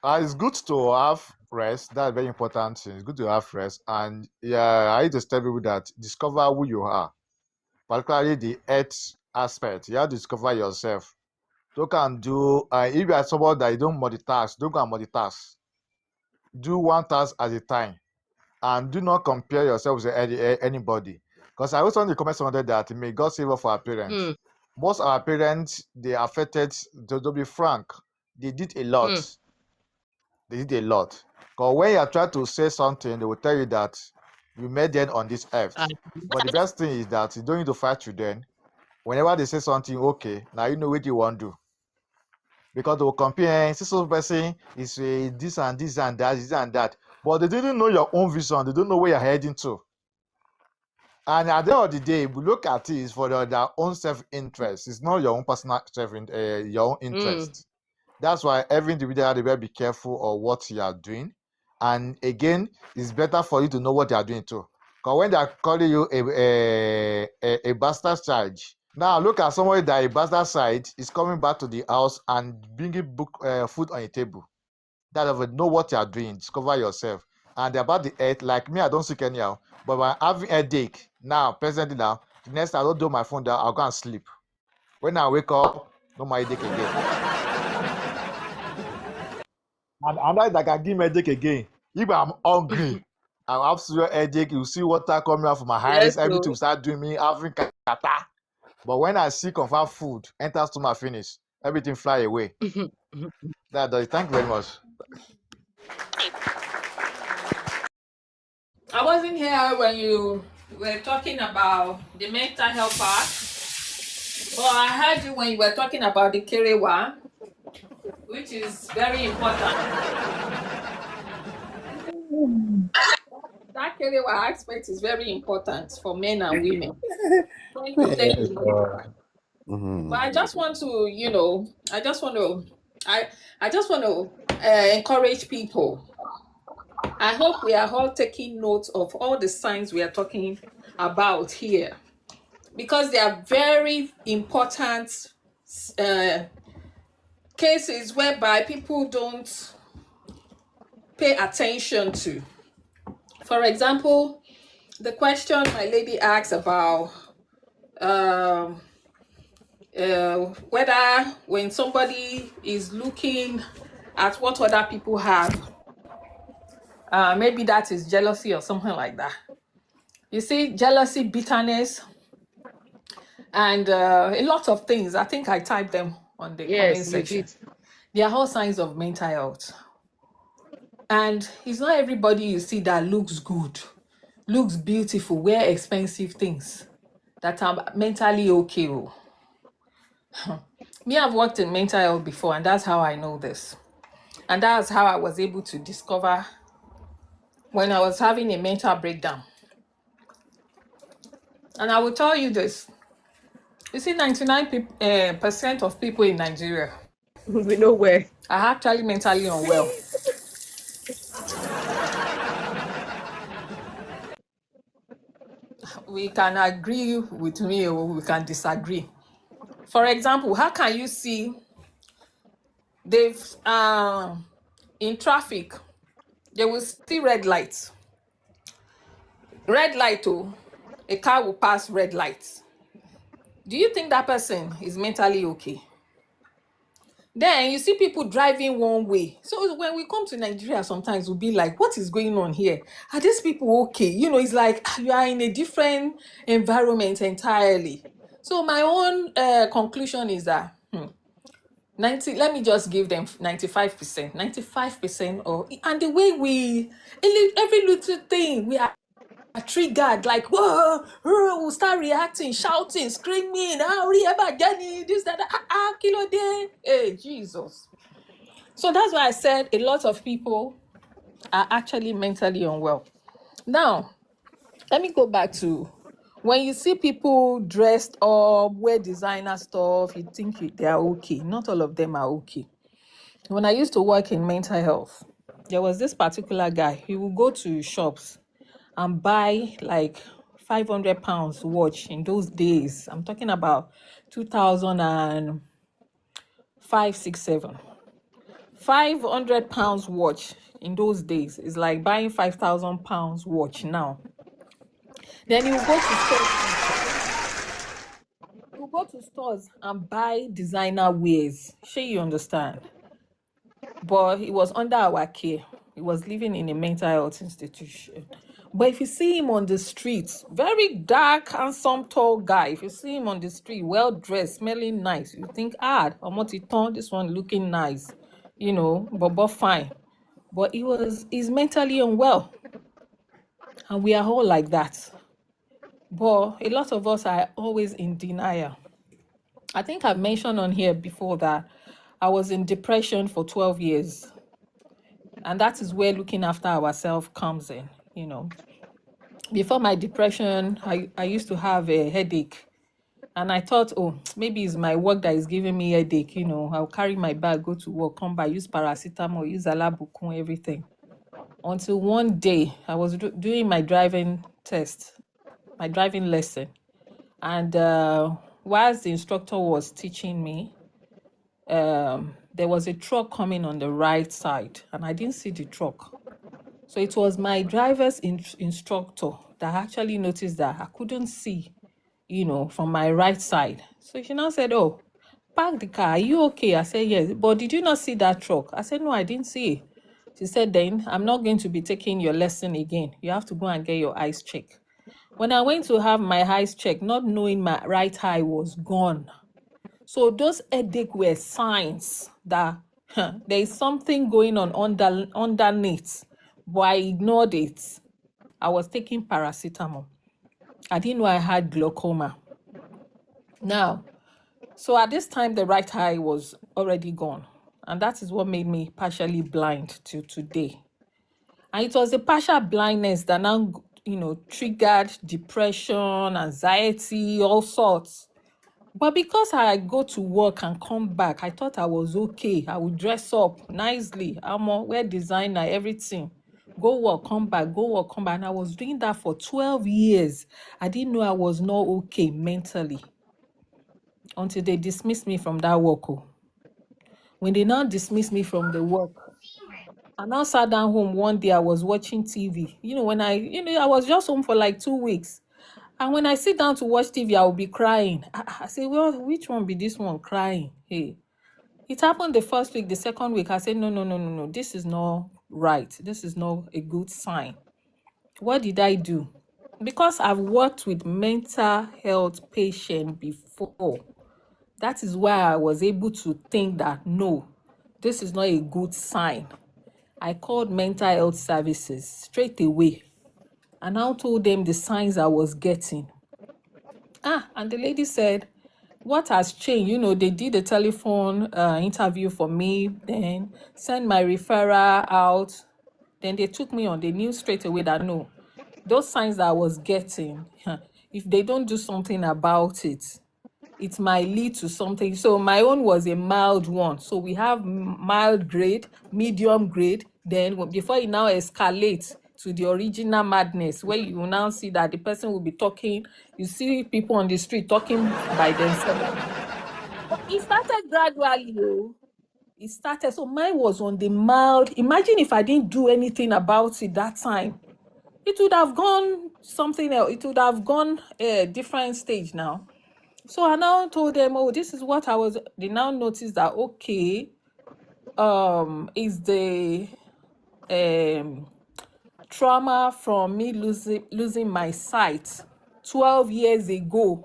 It's good to have rest. That's very important thing. It's good to have rest. And yeah, I need to tell people that discover who you are, particularly the health aspect. You have to discover yourself. You can do, if you are someone that you don't multitask, don't go and multitask. Do one task at a time. And do not compare yourself with anybody. Because I also want to comment something that may God save us for our parents. Most of our parents, they are affected, to be frank, they did a lot. They did a lot. Because when you are trying to say something, they will tell you that you made them on this earth. But the best thing is that you don't need to fight with them. Whenever they say something, okay, now you know what you want to do. Because they will compare, this person is this and this and that, this and that. But they didn't know your own vision. They don't know where you're heading to. And at the end of the day, we look at it, it's for their own self-interest. It's not your own personal your own interest. That's why every individual they better be careful of what you are doing. And again, it's better for you to know what you are doing too. Because when they are calling you a bastard child, now look at somebody that a bastard side is coming back to the house and bringing food on your table. That of know what you are doing, discover yourself. And about the head, like me, I don't sick anyhow. But when I'm having headache now, presently now, the next time I don't do my phone down, I'll go and sleep. When I wake up, no more headache again. And another that can give me headache again. If I'm hungry, I'll have severe headache. You see water coming out from my eyes, everything will start doing me, having kata. But when I see confirmed food enters to my finish, everything fly away. That does it. Thank you very much. I wasn't here when you were talking about the mental health part, but I heard you when you were talking about the Kerewa, which is very important. That Kerewa aspect is very important for men and women. Thank you. But I just want to, I just want to encourage people. I hope we are all taking note of all the signs we are talking about here, because they are very important cases whereby people don't pay attention to. For example, the question my lady asked about whether when somebody is looking at what other people have, maybe that is jealousy or something like that. You see, jealousy, bitterness, and a lot of things. I think I typed them on the comment section. They are all signs of mental health. And it's not everybody you see that looks good, looks beautiful, wear expensive things, that are mentally okay. Me, I've worked in mental health before, and that's how I know this. And that's how I was able to discover when I was having a mental breakdown. And I will tell you this. You see, 99% of people in Nigeria, We know where. are actually mentally unwell. We can agree with me or we can disagree. For example, how can you see they've in traffic, they will see red lights. Red light, a car will pass red lights. Do you think that person is mentally okay? Then you see people driving one way. So when we come to Nigeria, sometimes we'll be like, what is going on here? Are these people okay? It's like you are in a different environment entirely. So my own conclusion is that 90, let me just give them 95%. 95% and the way every little thing we are triggered, like, whoa, we'll start reacting, shouting, screaming, this, that, kilo day. Hey, Jesus. So that's why I said a lot of people are actually mentally unwell. Now, let me go back to when you see people dressed up, wear designer stuff, you think they are okay. Not all of them are okay. When I used to work in mental health, there was this particular guy. He would go to shops and buy like 500 pounds watch in those days. I'm talking about 2005, 5, 6, 7. 500 pounds watch in those days is like buying 5,000 pounds watch now. Then you go to stores and buy designer wears. Sure, you understand? But he was under our care. He was living in a mental health institution. But if you see him on the streets, very dark, handsome, tall guy. If you see him on the street, well dressed, smelling nice, you think, Omotiton, this one looking nice, but fine. But he's mentally unwell. And we are all like that. But a lot of us are always in denial. I think I've mentioned on here before that I was in depression for 12 years. And that is where looking after ourselves comes in, Before my depression, I used to have a headache. And I thought, maybe it's my work that is giving me headache, I'll carry my bag, go to work, come back, use paracetamol, use alabukun, everything. Until one day, I was doing my driving test, my driving lesson. And whilst the instructor was teaching me, there was a truck coming on the right side, and I didn't see the truck. So it was my driver's instructor that actually noticed that I couldn't see, from my right side. So she now said, "Oh, park the car. Are you okay?" I said, "Yes." "But did you not see that truck?" I said, "No, I didn't see it." She said, "Then I'm not going to be taking your lesson again. You have to go and get your eyes checked." When I went to have my eyes checked, not knowing my right eye was gone. So those headache were signs that there is something going on underneath, but I ignored it. I was taking paracetamol. I didn't know I had glaucoma. Now, so at this time, the right eye was already gone. And that is what made me partially blind till today. And it was a partial blindness that now, triggered depression, anxiety, all sorts. But because I go to work and come back, I thought I was okay. I would dress up nicely. Wear designer, everything. Go work, come back, go work, come back. And I was doing that for 12 years. I didn't know I was not okay mentally until they dismissed me from that work. When they now dismissed me from the work, I now sat down home one day. I was watching TV. When I was just home for like 2 weeks. And when I sit down to watch TV, I will be crying. I say, well, which one be this one crying? Hey, it happened the first week. The second week, I said, no. This is not right. This is not a good sign. What did I do? Because I've worked with mental health patients before, that is why I was able to think that, no, this is not a good sign. I called mental health services straight away and I told them the signs I was getting. And the lady said, what has changed? They did a telephone interview for me, then sent my referral out. Then they took me on. They knew straight away that, no, those signs that I was getting, if they don't do something about it, it might lead to something. So my own was a mild one. So we have mild grade, medium grade. Then before it now escalates to the original madness, where you will now see that the person will be talking. You see people on the street talking by themselves. But it started gradually. It started. So mine was on the mild. Imagine if I didn't do anything about it that time. It would have gone something else. It would have gone a different stage now. So I now told them, this is what I was. They now noticed that, okay, is the trauma from me losing my sight 12 years ago.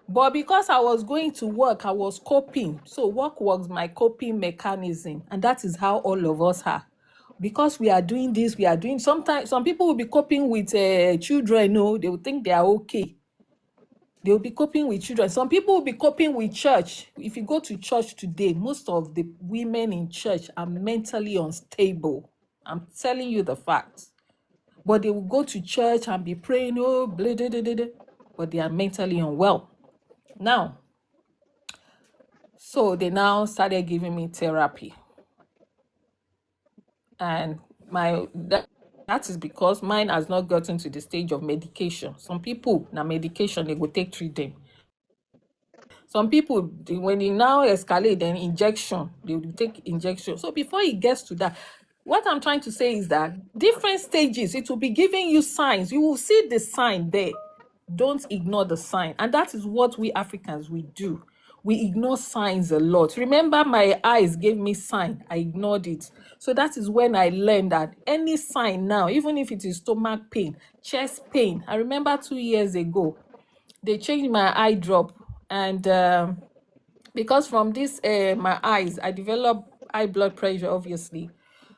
But because I was going to work, I was coping. So work was my coping mechanism. And that is how all of us are. Because we are doing this, sometimes some people will be coping with children, they will think they are okay. They will be coping with children. Some people will be coping with church. If you go to church today, most of the women in church are mentally unstable. I'm telling you the facts. But they will go to church and be praying, blah, blah, blah, blah, but they are mentally unwell. Now, so they now started giving me therapy. And that is because mine has not gotten to the stage of medication. Some people, now medication, they will take 3 days. Some people, when they now escalate, then injection, they will take injection. So before it gets to that, what I'm trying to say is that different stages, it will be giving you signs. You will see the sign there. Don't ignore the sign. And that is what we Africans, we do. We ignore signs a lot. Remember, my eyes gave me sign. I ignored it. So that is when I learned that any sign now, even if it is stomach pain, chest pain. I remember 2 years ago, they changed my eye drop. And because from this, my eyes, I developed high blood pressure, obviously.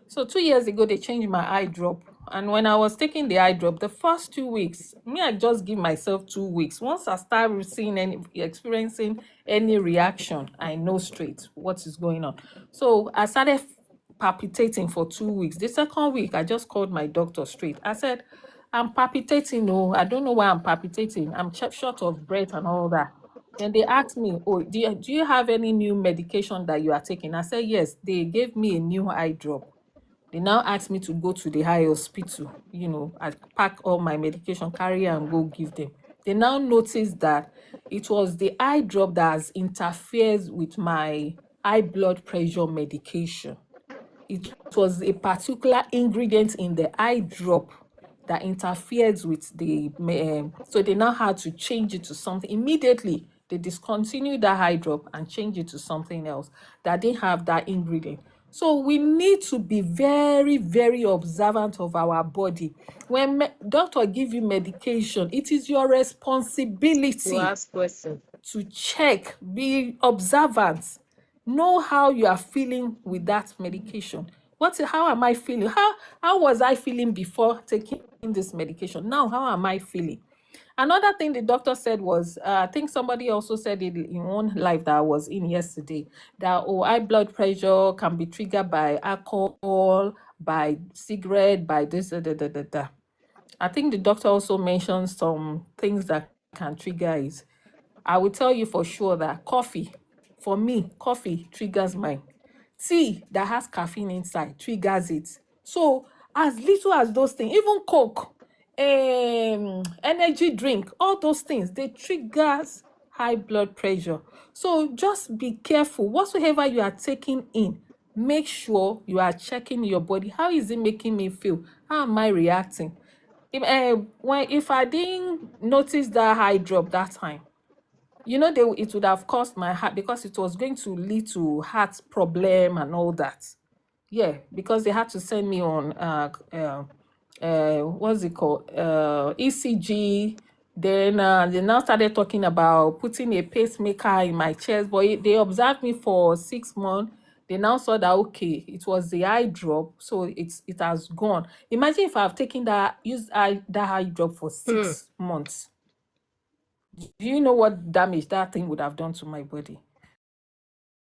So 2 years ago, they changed my eye drop. And when I was taking the eye drop, the first 2 weeks, I just give myself 2 weeks. Once I start experiencing any reaction, I know straight what is going on. So I started palpitating for 2 weeks. The second week, I just called my doctor straight. I said, I'm palpitating. No, I don't know why I'm palpitating. I'm short of breath and all that. And they asked me, oh, do you have any new medication that you are taking? I said, yes. They gave me a new eye drop. They now asked me to go to the high hospital. I pack all my medication, carry and go give them. They now noticed that it was the eye drop that has interfered with my high blood pressure medication. It was a particular ingredient in the eye drop that interferes with the so they now had to change it to something. Immediately they discontinued that eye drop and change it to something else that didn't have that ingredient. So we need to be very, very observant of our body. When doctor give you medication, it is your To responsibility ask questions. to check, be observant, know how you are feeling with that medication. How am I feeling? How was I feeling before taking this medication? Now, how am I feeling? Another thing the doctor said was, I think somebody also said it in one live that I was in yesterday, that high blood pressure can be triggered by alcohol, by cigarette, by this, da. I think the doctor also mentioned some things that can trigger it. I will tell you for sure that for me, coffee triggers mine. Tea that has caffeine inside triggers it. So as little as those things, even Coke, energy drink, all those things, they triggers high blood pressure. So just be careful. Whatsoever you are taking in, make sure you are checking your body. How is it making me feel? How am I reacting? If I didn't notice that high drop that time, it would have caused my heart, because it was going to lead to heart problem and all that. Yeah, because they had to send me on what's it called, ECG. Then they now started talking about putting a pacemaker in my chest, but they observed me for 6 months. They now saw that okay, it was the eye drop, so it has gone. Imagine if I've taken that eye drop for 6 months. Do you know what damage that thing would have done to my body?